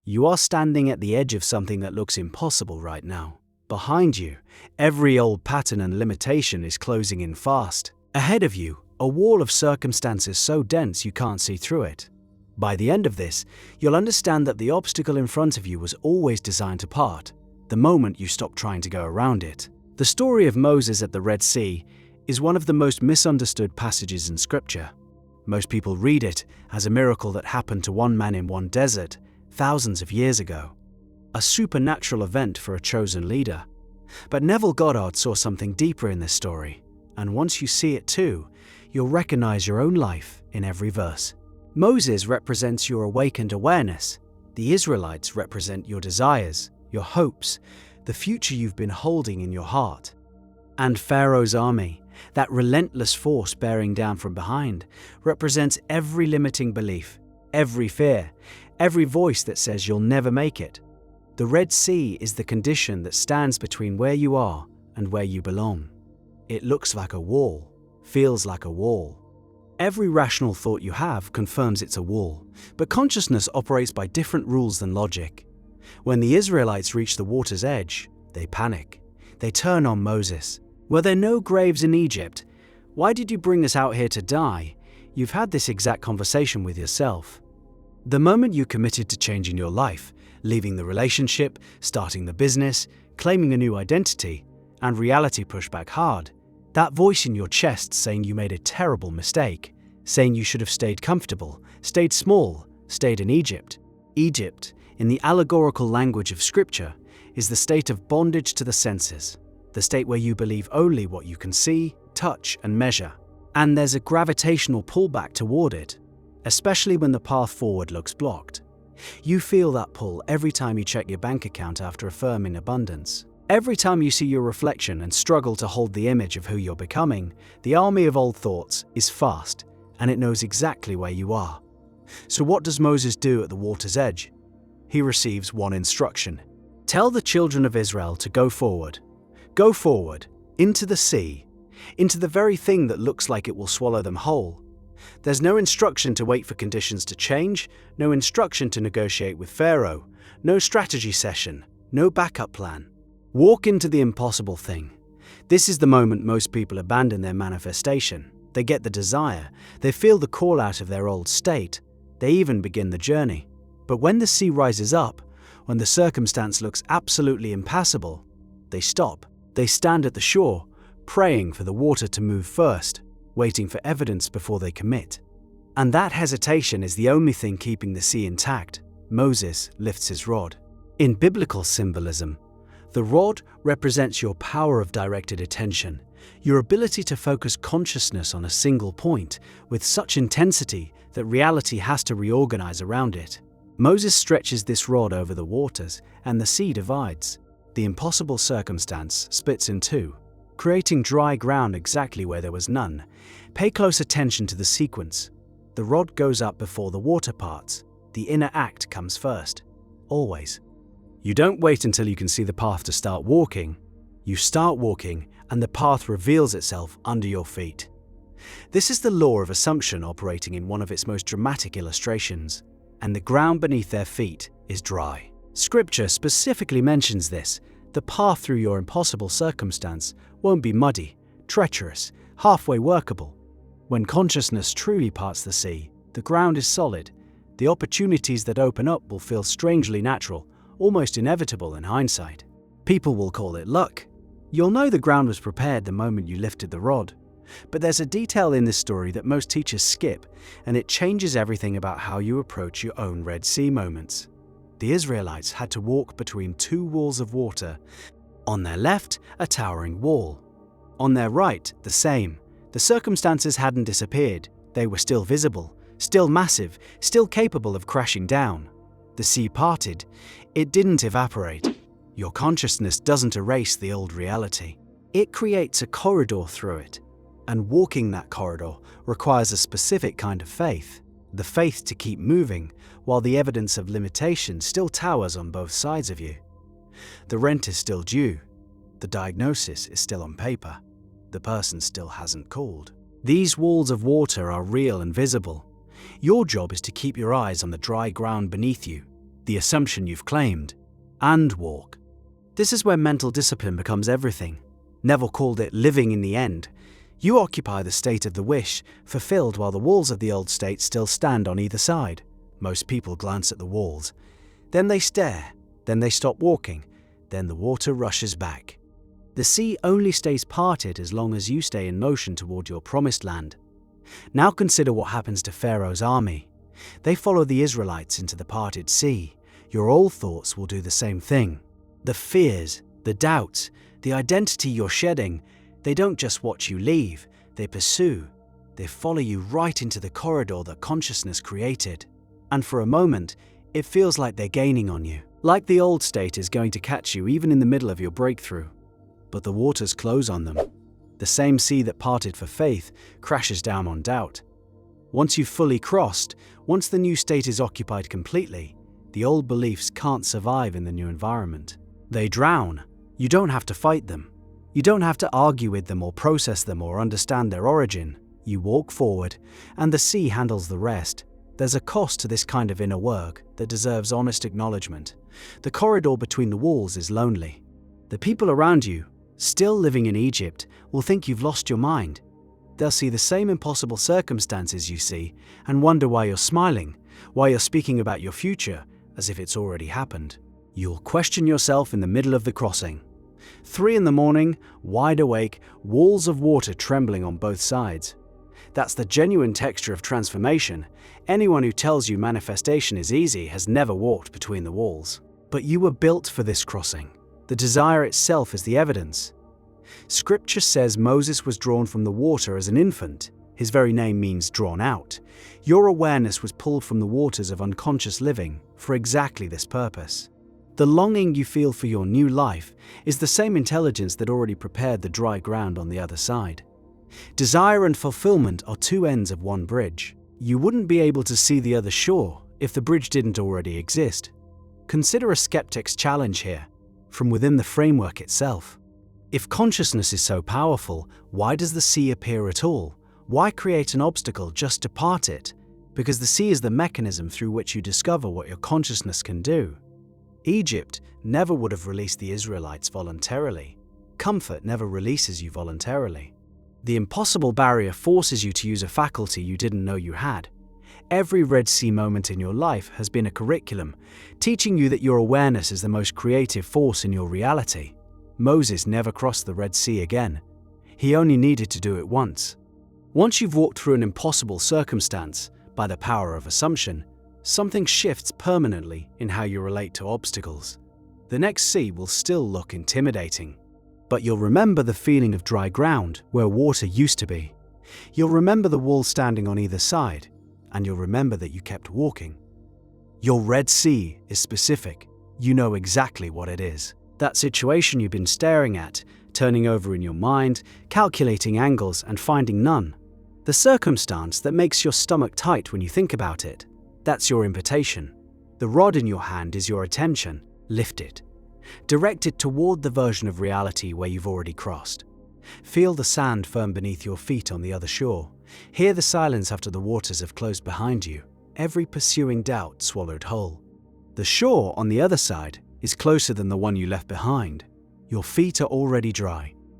You are standing at the edge of something that looks impossible right now. Behind you, every old pattern and limitation is closing in fast. Ahead of you, a wall of circumstances so dense you can't see through it. By the end of this, you'll understand that the obstacle in front of you was always designed to part, the moment you stop trying to go around it. The story of Moses at the Red Sea is one of the most misunderstood passages in Scripture. Most people read it as a miracle that happened to one man in one desert thousands of years ago, a supernatural event for a chosen leader. But Neville Goddard saw something deeper in this story, and once you see it too, you'll recognize your own life in every verse. Moses represents your awakened awareness. The Israelites represent your desires, your hopes, the future you've been holding in your heart. And Pharaoh's army, that relentless force bearing down from behind, represents every limiting belief, every fear, every voice that says you'll never make it. The Red Sea is the condition that stands between where you are and where you belong. It looks like a wall, feels like a wall. Every rational thought you have confirms it's a wall, but consciousness operates by different rules than logic. When the Israelites reach the water's edge, they panic. They turn on Moses. Were there no graves in Egypt? Why did you bring us out here to die? You've had this exact conversation with yourself. The moment you committed to changing your life, leaving the relationship, starting the business, claiming a new identity, and reality pushed back hard, that voice in your chest saying you made a terrible mistake, saying you should have stayed comfortable, stayed small, stayed in Egypt. Egypt, in the allegorical language of Scripture, is the state of bondage to the senses, the state where you believe only what you can see, touch, and measure. And there's a gravitational pullback toward it, especially when the path forward looks blocked. You feel that pull every time you check your bank account after affirming abundance. Every time you see your reflection and struggle to hold the image of who you're becoming, the army of old thoughts is fast, and it knows exactly where you are. So what does Moses do at the water's edge? He receives one instruction. Tell the children of Israel to go forward. Go forward, into the sea, into the very thing that looks like it will swallow them whole. There's no instruction to wait for conditions to change, no instruction to negotiate with Pharaoh, no strategy session, no backup plan. Walk into the impossible thing. This is the moment most people abandon their manifestation. They get the desire, they feel the call out of their old state, they even begin the journey. But when the sea rises up, when the circumstance looks absolutely impassable, they stop. They stand at the shore, praying for the water to move first, waiting for evidence before they commit. And that hesitation is the only thing keeping the sea intact. Moses lifts his rod. In biblical symbolism, the rod represents your power of directed attention, your ability to focus consciousness on a single point with such intensity that reality has to reorganize around it. Moses stretches this rod over the waters, and the sea divides. The impossible circumstance splits in two, creating dry ground exactly where there was none. Pay close attention to the sequence. The rod goes up before the water parts. The inner act comes first, always. You don't wait until you can see the path to start walking. You start walking, and the path reveals itself under your feet. This is the law of assumption operating in one of its most dramatic illustrations, and the ground beneath their feet is dry. Scripture specifically mentions this. The path through your impossible circumstance won't be muddy, treacherous, halfway workable. When consciousness truly parts the sea, the ground is solid. The opportunities that open up will feel strangely natural, almost inevitable in hindsight. People will call it luck. You'll know the ground was prepared the moment you lifted the rod. But there's a detail in this story that most teachers skip, and it changes everything about how you approach your own Red Sea moments. The Israelites had to walk between two walls of water. On their left, a towering wall. On their right, the same. The circumstances hadn't disappeared. They were still visible, still massive, still capable of crashing down. The sea parted. It didn't evaporate. Your consciousness doesn't erase the old reality. It creates a corridor through it. And walking that corridor requires a specific kind of faith. The faith to keep moving while the evidence of limitation still towers on both sides of you. The rent is still due. The diagnosis is still on paper. The person still hasn't called. These walls of water are real and visible. Your job is to keep your eyes on the dry ground beneath you. the assumption you've claimed, and walk. This is where mental discipline becomes everything. Neville called it living in the end. You occupy the state of the wish, fulfilled while the walls of the old state still stand on either side. Most people glance at the walls. Then they stare. Then they stop walking. Then the water rushes back. The sea only stays parted as long as you stay in motion toward your promised land. Now consider what happens to Pharaoh's army. They follow the Israelites into the parted sea. Your old thoughts will do the same thing. The fears, the doubts, the identity you're shedding, they don't just watch you leave, they pursue. They follow you right into the corridor that consciousness created. And for a moment, it feels like they're gaining on you. Like the old state is going to catch you even in the middle of your breakthrough. But the waters close on them. The same sea that parted for faith crashes down on doubt. Once you've fully crossed, once the new state is occupied completely, the old beliefs can't survive in the new environment. They drown. You don't have to fight them. You don't have to argue with them or process them or understand their origin. You walk forward, and the sea handles the rest. There's a cost to this kind of inner work that deserves honest acknowledgement. The corridor between the walls is lonely. The people around you, still living in Egypt, will think you've lost your mind. They'll see the same impossible circumstances you see and wonder why you're smiling, why you're speaking about your future as if it's already happened. You'll question yourself in the middle of the crossing. 3 a.m, wide awake, walls of water trembling on both sides. That's the genuine texture of transformation. Anyone who tells you manifestation is easy has never walked between the walls. But you were built for this crossing. The desire itself is the evidence. Scripture says Moses was drawn from the water as an infant. His very name means drawn out. Your awareness was pulled from the waters of unconscious living for exactly this purpose. The longing you feel for your new life is the same intelligence that already prepared the dry ground on the other side. Desire and fulfillment are 2 ends of one bridge. You wouldn't be able to see the other shore if the bridge didn't already exist. Consider a skeptic's challenge here, from within the framework itself. If consciousness is so powerful, why does the sea appear at all? Why create an obstacle just to part it? Because the sea is the mechanism through which you discover what your consciousness can do. Egypt never would have released the Israelites voluntarily. Comfort never releases you voluntarily. The impossible barrier forces you to use a faculty you didn't know you had. Every Red Sea moment in your life has been a curriculum, teaching you that your awareness is the most creative force in your reality. Moses never crossed the Red Sea again. He only needed to do it once. Once you've walked through an impossible circumstance, by the power of assumption, something shifts permanently in how you relate to obstacles. The next sea will still look intimidating, but you'll remember the feeling of dry ground where water used to be. You'll remember the wall standing on either side, and you'll remember that you kept walking. Your Red Sea is specific. You know exactly what it is. That situation you've been staring at, turning over in your mind, calculating angles and finding none. The circumstance that makes your stomach tight when you think about it. That's your invitation. The rod in your hand is your attention. Lift it. Direct it toward the version of reality where you've already crossed. Feel the sand firm beneath your feet on the other shore. Hear the silence after the waters have closed behind you, every pursuing doubt swallowed whole. The shore on the other side is closer than the one you left behind. Your feet are already dry.